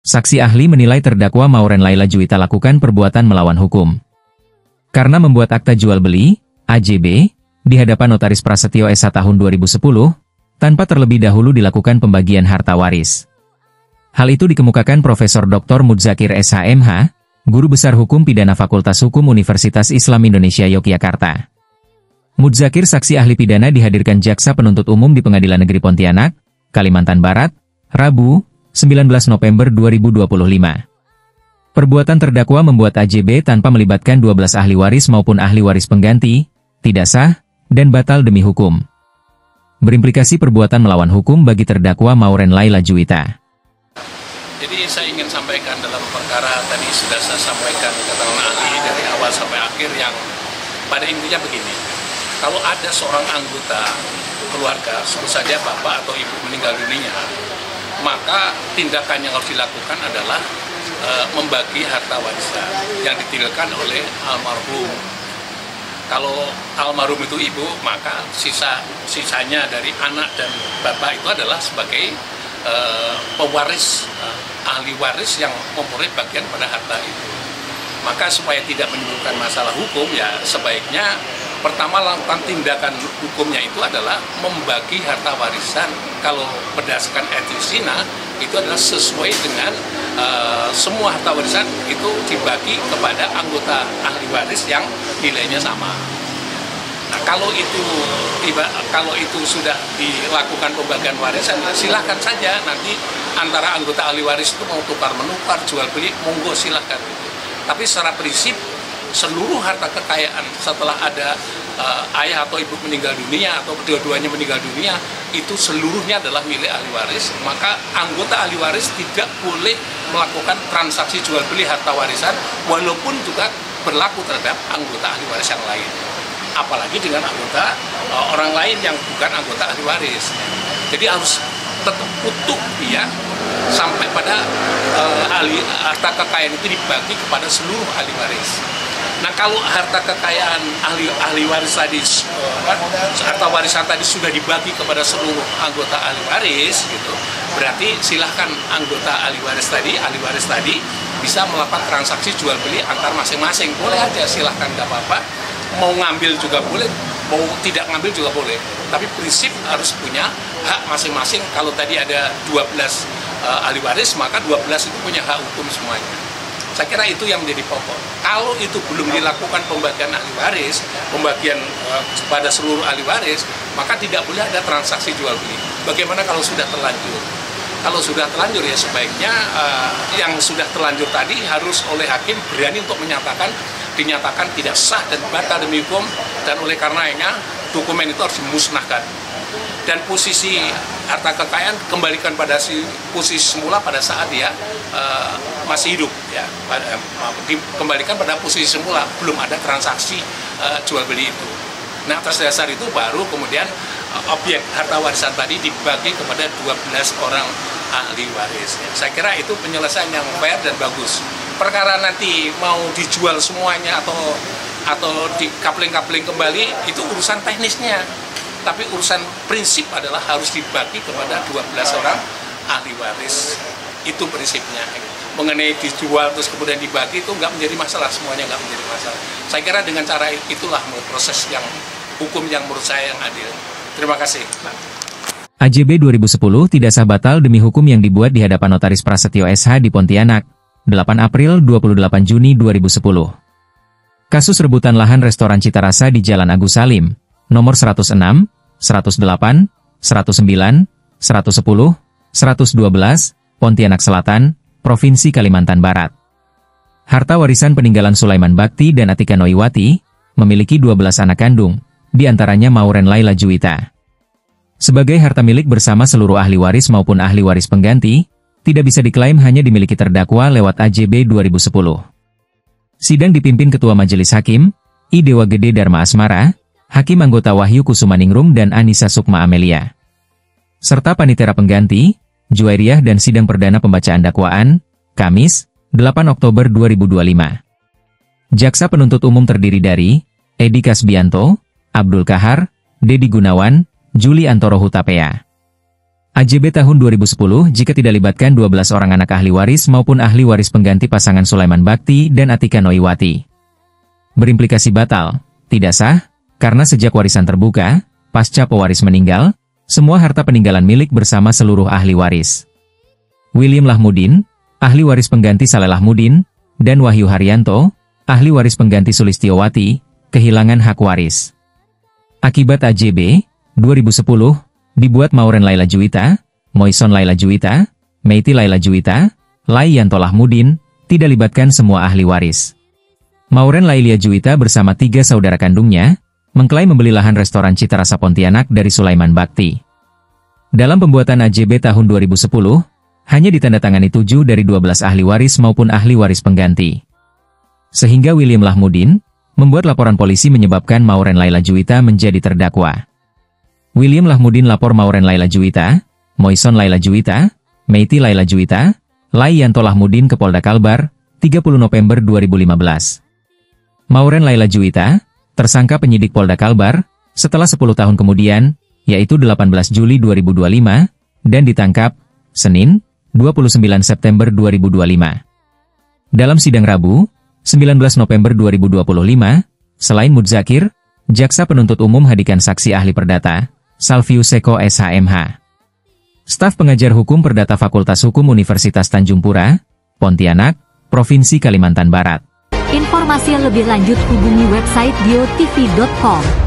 Saksi ahli menilai terdakwa Mauren Laila Juwita lakukan perbuatan melawan hukum. Karena membuat akta jual beli, AJB, di hadapan Notaris Prasetyo S.A. tahun 2010, tanpa terlebih dahulu dilakukan pembagian harta waris. Hal itu dikemukakan Profesor Dr. Mudzakir SHMH, Guru Besar Hukum Pidana Fakultas Hukum Universitas Islam Indonesia Yogyakarta. Mudzakir saksi ahli pidana dihadirkan Jaksa Penuntut Umum di Pengadilan Negeri Pontianak, Kalimantan Barat, Rabu, 19 November 2025. Perbuatan terdakwa membuat AJB tanpa melibatkan 12 ahli waris maupun ahli waris pengganti, tidak sah, dan batal demi hukum. Berimplikasi perbuatan melawan hukum bagi terdakwa Mauren Laila Juwita. Jadi saya ingin sampaikan dalam perkara tadi sudah saya sampaikan keterangan ahli dari awal sampai akhir yang pada intinya begini. Kalau ada seorang anggota keluarga, sebut saja bapak atau ibu meninggal dunia, maka tindakan yang harus dilakukan adalah membagi harta warisan yang ditinggalkan oleh almarhum. Kalau almarhum itu ibu, maka sisanya dari anak dan bapak itu adalah sebagai pewaris, ahli waris yang memperoleh bagian pada harta itu. Maka supaya tidak menimbulkan masalah hukum, ya sebaiknya pertama lakukan tindakan hukumnya itu adalah membagi harta warisan. Kalau berdasarkan etis zina, itu adalah sesuai dengan semua harta warisan itu dibagi kepada anggota ahli waris yang nilainya sama. Nah, kalau itu sudah dilakukan pembagian warisan, ya silahkan saja nanti antara anggota ahli waris itu mau tukar menukar, jual beli, monggo silahkan. Tapi secara prinsip seluruh harta kekayaan setelah ada ayah atau ibu meninggal dunia atau kedua-duanya meninggal dunia itu seluruhnya adalah milik ahli waris. Maka anggota ahli waris tidak boleh melakukan transaksi jual beli harta warisan walaupun juga berlaku terhadap anggota ahli waris yang lain, apalagi dengan anggota orang lain yang bukan anggota ahli waris. Jadi harus tetap utuh ya sampai pada harta kekayaan itu dibagi kepada seluruh ahli waris. Nah, kalau harta kekayaan ahli waris tadi, harta warisan tadi sudah dibagi kepada seluruh anggota ahli waris, gitu, berarti silahkan anggota ahli waris tadi bisa melakukan transaksi jual beli antar masing-masing. Boleh aja, silahkan, nggak apa-apa. Mau ngambil juga boleh, mau tidak ngambil juga boleh. Tapi prinsip harus punya hak masing-masing. Kalau tadi ada 12 ahli waris, maka 12 itu punya hak hukum semuanya. Saya kira itu yang menjadi pokok. Kalau itu belum dilakukan pembagian ahli waris, pembagian kepada seluruh ahli waris, maka tidak boleh ada transaksi jual beli. Bagaimana kalau sudah terlanjur? Kalau sudah terlanjur, ya sebaiknya yang sudah terlanjur tadi harus oleh hakim berani untuk dinyatakan tidak sah dan batal demi hukum, dan oleh karenanya dokumen itu harus dimusnahkan. Dan posisi harta kekayaan kembalikan pada posisi semula pada saat dia masih hidup, ya, dikembalikan pada posisi semula, belum ada transaksi jual beli itu. Nah, atas dasar itu baru kemudian objek harta warisan tadi dibagi kepada 12 orang ahli waris. Saya kira itu penyelesaian yang fair dan bagus. Perkara nanti mau dijual semuanya atau dikapling-kapling kembali, itu urusan teknisnya. Tapi urusan prinsip adalah harus dibagi kepada 12 orang ahli waris. Itu prinsipnya. Mengenai dijual terus kemudian dibagi itu nggak menjadi masalah, semuanya nggak menjadi masalah. Saya kira dengan cara itulah proses yang hukum yang menurut saya yang adil. Terima kasih. AJB 2010 tidak sah batal demi hukum yang dibuat di hadapan Notaris Prasetyo SH di Pontianak, 8 April 28 Juni 2010. Kasus rebutan lahan restoran Citarasa di Jalan Agus Salim, nomor 106, 108, 109, 110, 112, Pontianak Selatan, Provinsi Kalimantan Barat. Harta warisan peninggalan Sulaiman Bakti dan Atika Noiwati, memiliki 12 anak kandung, di antaranya Mauren Laila Juwita. Sebagai harta milik bersama seluruh ahli waris maupun ahli waris pengganti, tidak bisa diklaim hanya dimiliki terdakwa lewat AJB 2010. Sidang dipimpin Ketua Majelis Hakim, I Dewa Gede Dharma Asmara, Hakim anggota Wahyu Kusumaningrum dan Anissa Sukma Amelia. Serta panitera pengganti, Juwairiyah, dan sidang perdana pembacaan dakwaan, Kamis, 8 Oktober 2025. Jaksa penuntut umum terdiri dari Edi Kasbianto, Abdul Kahar, Dedi Gunawan, Juli Antoro Hutapea. AJB tahun 2010 jika tidak libatkan 12 orang anak ahli waris maupun ahli waris pengganti pasangan Sulaiman Bakti dan Atika Noiwati. Berimplikasi batal, tidak sah, karena sejak warisan terbuka, pasca pewaris meninggal, semua harta peninggalan milik bersama seluruh ahli waris. William Lahmudin, ahli waris pengganti Saleh Lahmudin, dan Wahyu Haryanto, ahli waris pengganti Sulistiowati, kehilangan hak waris. Akibat AJB, 2010, dibuat Mauren Laila Juwita, Moison Laila Juwita, Meiti Laila Juwita, Lai Yanto Lahmudin, tidak libatkan semua ahli waris. Mauren Lailia Juwita bersama 3 saudara kandungnya, mengklaim membeli lahan restoran Cita Rasa Pontianak dari Sulaiman Bakti. Dalam pembuatan AJB tahun 2010, hanya ditandatangani 7 dari 12 ahli waris maupun ahli waris pengganti. Sehingga William Lahmudin membuat laporan polisi menyebabkan Mauren Laila Juwita menjadi terdakwa. William Lahmudin lapor Mauren Laila Juwita, Moison Laila Juwita, Meiti Laila Juwita, Lai Yanto Lahmudin ke Polda Kalbar, 30 November 2015. Mauren Laila Juwita, tersangka penyidik Polda Kalbar, setelah 10 tahun kemudian, yaitu 18 Juli 2025, dan ditangkap, Senin, 29 September 2025. Dalam sidang Rabu, 19 November 2025, selain Mudzakir, Jaksa Penuntut Umum hadirkan saksi ahli perdata, Salvius Seko SHMH. Staf pengajar hukum Perdata Fakultas Hukum Universitas Tanjung Pura, Pontianak, Provinsi Kalimantan Barat. Informasi lebih lanjut hubungi website diotv.com.